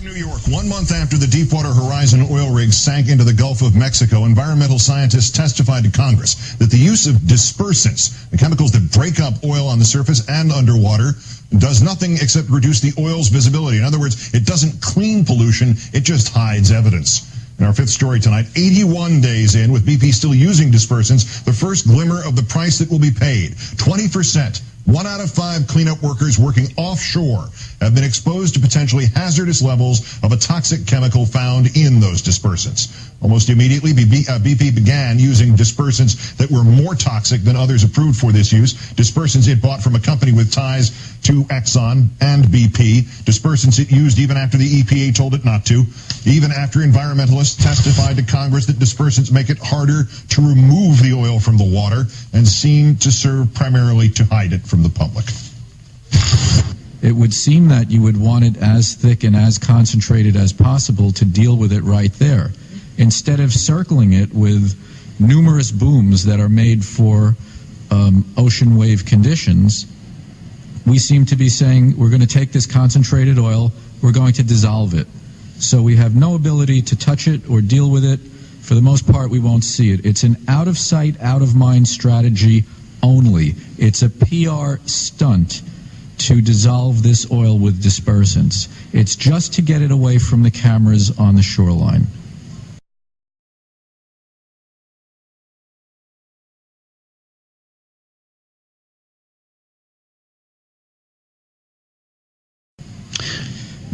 New York, 1 month after the Deepwater Horizon oil rig sank into the Gulf of Mexico, environmental scientists testified to Congress that the use of dispersants, the chemicals that break up oil on the surface and underwater, does nothing except reduce the oil's visibility. In other words, it doesn't clean pollution, it just hides evidence. In our fifth story tonight, 81 days in, with BP still using dispersants, the first glimmer of the price that will be paid. 20%. 1 out of 5 cleanup workers working offshore have been exposed to potentially hazardous levels of a toxic chemical found in those dispersants. Almost immediately, BP began using dispersants that were more toxic than others approved for this use. Dispersants it bought from a company with ties to Exxon and BP. Dispersants it used even after the EPA told it not to. Even after environmentalists testified to Congress that dispersants make it harder to remove the oil from the water and seem to serve primarily to hide it from the public. It would seem that you would want it as thick and as concentrated as possible to deal with it right there, instead of circling it with numerous booms that are made for ocean wave conditions. We seem to be saying we're going to take this concentrated oil, we're going to dissolve it. So we have no ability to touch it or deal with it. For the most part, we won't see it. It's an out-of-sight, out-of-mind strategy only. It's a PR stunt to dissolve this oil with dispersants. It's just to get it away from the cameras on the shoreline.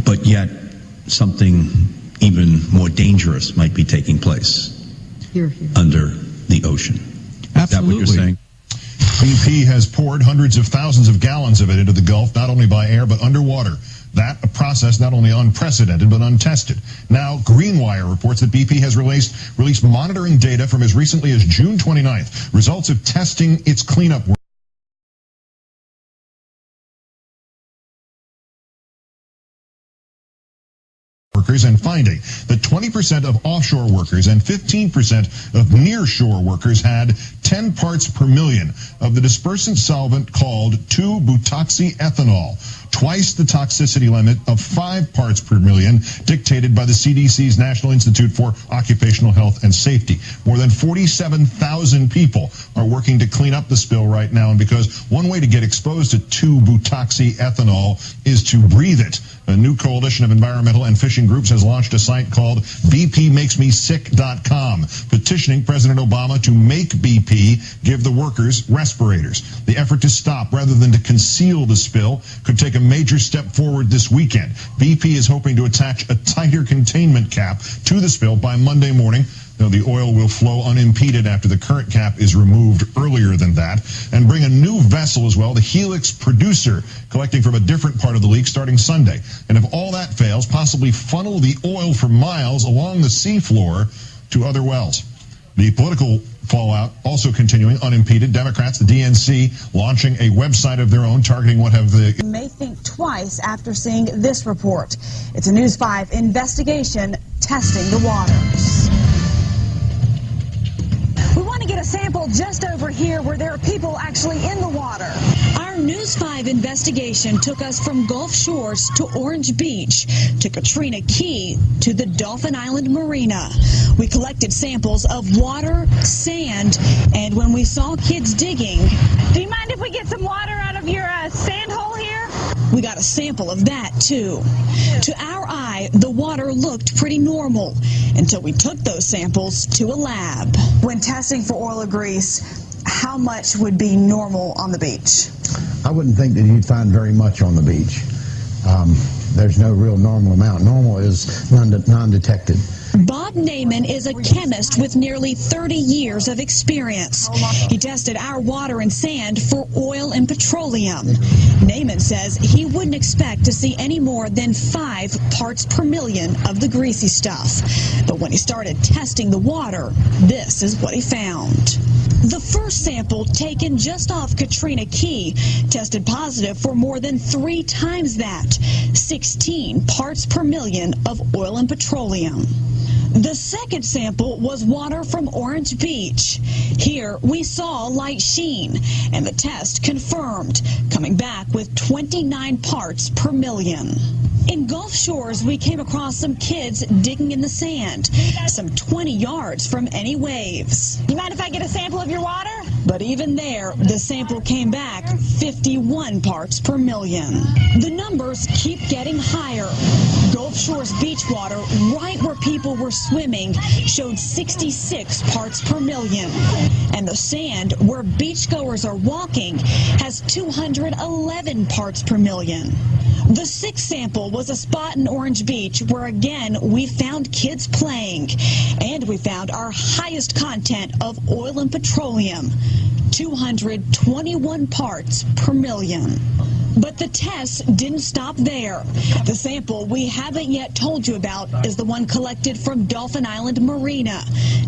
But yet, something even more dangerous might be taking place under the ocean. Absolutely. Is that what you're saying? BP has poured hundreds of thousands of gallons of it into the Gulf, not only by air, but underwater. That a process not only unprecedented, but untested. Now, Greenwire reports that BP has released monitoring data from as recently as June 29th, results of testing its cleanup work. And finding that 20% of offshore workers and 15% of nearshore workers had 10 parts per million of the dispersant solvent called 2-butoxyethanol, twice the toxicity limit of 5 parts per million dictated by the CDC's National Institute for Occupational Health and Safety. More than 47,000 people are working to clean up the spill right now, and because one way to get exposed to 2-butoxyethanol is to breathe it. A new coalition of environmental and fishing groups has launched a site called BPMakesMeSick.com, petitioning President Obama to make BP give the workers respirators. The effort to stop rather than to conceal the spill could take a major step forward this weekend. BP is hoping to attach a tighter containment cap to the spill by Monday morning. Though the oil will flow unimpeded after the current cap is removed earlier than that, and bring a new vessel as well, the Helix Producer, collecting from a different part of the leak starting Sunday. And if all that fails, possibly funnel the oil for miles along the seafloor to other wells. The political fallout also continuing unimpeded. Democrats, the DNC, launching a website of their own targeting what have the... You may think twice after seeing this report. It's a News 5 investigation testing the waters. We want to get a sample just over here where there are people actually in the water. Our News 5 investigation took us from Gulf Shores to Orange Beach, to Katrina Key, to the Dolphin Island Marina. We collected samples of water, sand, and when we saw kids digging... Do you mind if we get some water out of your sand hole here? We got a sample of that, too. To our eye, the water looked pretty normal until we took those samples to a lab. When testing for oil or grease, how much would be normal on the beach? I wouldn't think that you'd find very much on the beach. There's no real normal amount. Normal is non-detected. Bob Naiman is a chemist with nearly 30 years of experience. He tested our water and sand for oil and petroleum. Naiman says he wouldn't expect to see any more than 5 parts per million of the greasy stuff. But when he started testing the water, this is what he found. The first sample, taken just off Katrina Key, tested positive for more than 3 times that, 16 parts per million of oil and petroleum. The second sample was water from Orange Beach. Here we saw light sheen, and the test confirmed, coming back with 29 parts per million. In Gulf Shores, we came across some kids digging in the sand, some 20 yards from any waves. You mind if I get a sample of your water? But even there, the sample came back 51 parts per million. The numbers keep getting higher. Gulf Shores beach water, right where people were swimming, showed 66 parts per million. And the sand, where beachgoers are walking, has 211 parts per million. The sixth sample was a spot in Orange Beach where, again, we found kids playing. And we found our highest content of oil and petroleum, 221 parts per million. But the tests didn't stop there. The sample we haven't yet told you about is the one collected from Dolphin Island Marina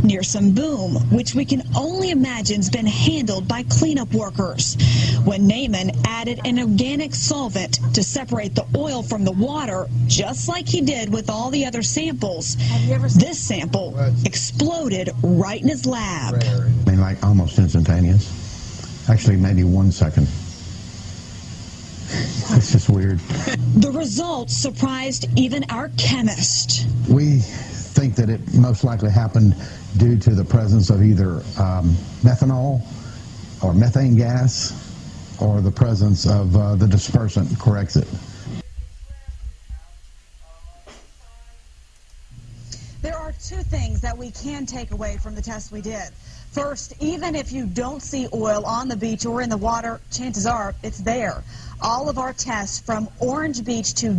near some boom, which we can only imagine's been handled by cleanup workers. When Naaman added an organic solvent to separate the oil from the water, just like he did with all the other samples, this sample exploded right in his lab. I mean, like almost instantaneous. Actually, maybe 1 second. It's just weird. The results surprised even our chemist. We think that it most likely happened due to the presence of either methanol or methane gas, or the presence of the dispersant corrects it. There are two things that we can take away from the test we did. First, even if you don't see oil on the beach or in the water, chances are it's there. All of our tests from Orange Beach to